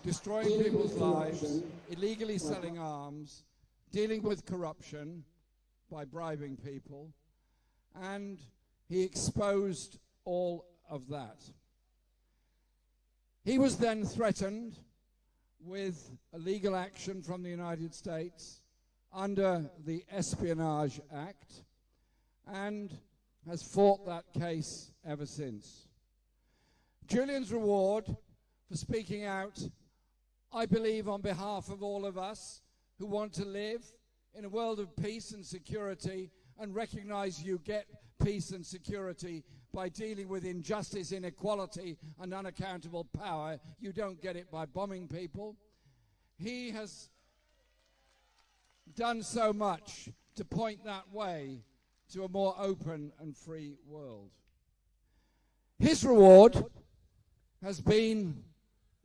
destroying people's lives, illegally selling arms, dealing with corruption by bribing people, and he exposed all of that. He was then threatened with a legal action from the United States under the Espionage Act and has fought that case ever since. Julian's reward for speaking out, I believe, on behalf of all of us who want to live in a world of peace and security and recognize you get peace and security by dealing with injustice, inequality, and unaccountable power. You don't get it by bombing people. He has done so much to point that way to a more open and free world. His reward has been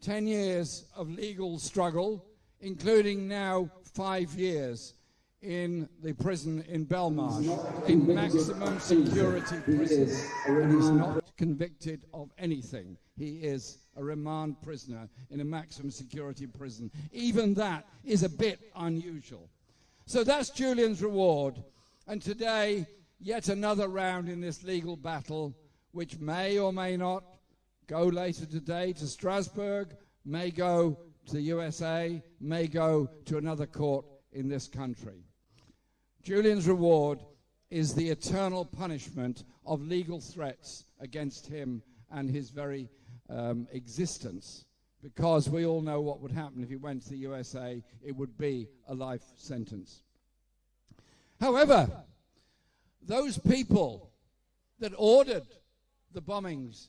10 years of legal struggle, including now 5 years in the prison in Belmarsh, a maximum security prison, and he's not convicted of anything. He is a remand prisoner in a maximum security prison. Even that is a bit unusual. So that's Julian's reward, and today, yet another round in this legal battle, which may or may not go later today to Strasbourg, may go to the USA, may go to another court in this country. Julian's reward is the eternal punishment of legal threats against him and his very existence, because we all know what would happen if he went to the USA. It would be a life sentence. However, those people that ordered the bombings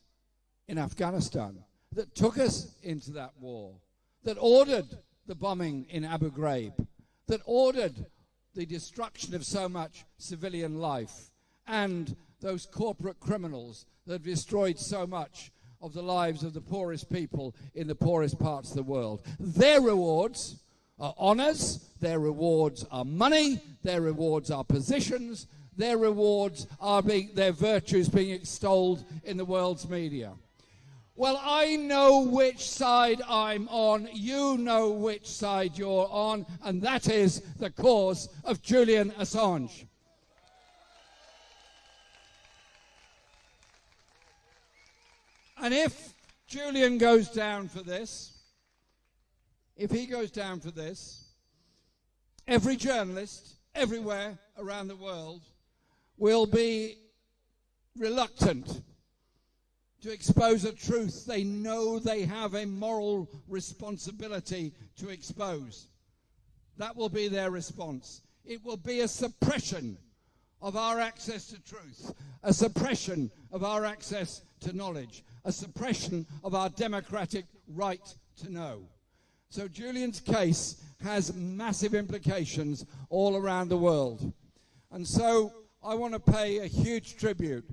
in Afghanistan, that took us into that war, that ordered the bombing in Abu Ghraib, that ordered the destruction of so much civilian life, and those corporate criminals that have destroyed so much of the lives of the poorest people in the poorest parts of the world. Their rewards are honors, their rewards are money, their rewards are positions, their rewards are their virtues being extolled in the world's media. Well, I know which side I'm on, you know which side you're on, and that is the cause of Julian Assange. And if Julian goes down for this, if he goes down for this, every journalist everywhere around the world will be reluctant to expose a truth they know they have a moral responsibility to expose. That will be their response. It will be a suppression of our access to truth, a suppression of our access to knowledge, a suppression of our democratic right to know. So Julian's case has massive implications all around the world. And so I want to pay a huge tribute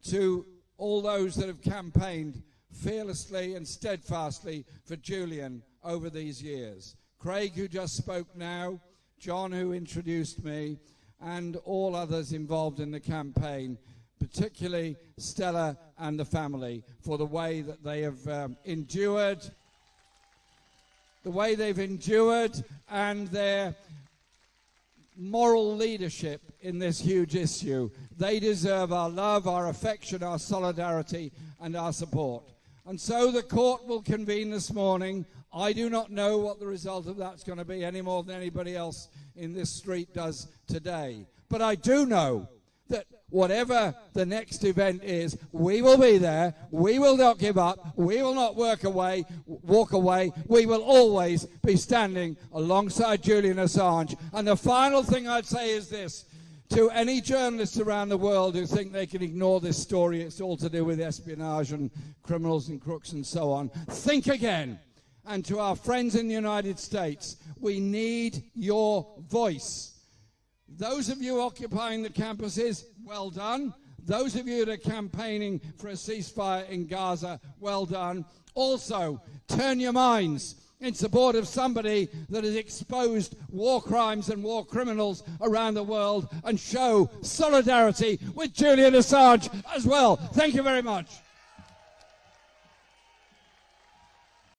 to all those that have campaigned fearlessly and steadfastly for Julian over these years. Craig, who just spoke now, John, who introduced me, and all others involved in the campaign, particularly Stella and the family, for the way that they have endured, and their moral leadership in this huge issue. They deserve our love, our affection, our solidarity, and our support. And so the court will convene this morning. I do not know what the result of that's going to be any more than anybody else in this street does today. But I do know that whatever the next event is, we will be there. We will not give up. We will not walk away. We will always be standing alongside Julian Assange. And the final thing I'd say is this. To any journalists around the world who think they can ignore this story, it's all to do with espionage and criminals and crooks and so on, think again. And to our friends in the United States, we need your voice. Those of you occupying the campuses, well done. Those of you that are campaigning for a ceasefire in Gaza, well done. Also, turn your minds in support of somebody that has exposed war crimes and war criminals around the world, and show solidarity with Julian Assange as well. Thank you very much.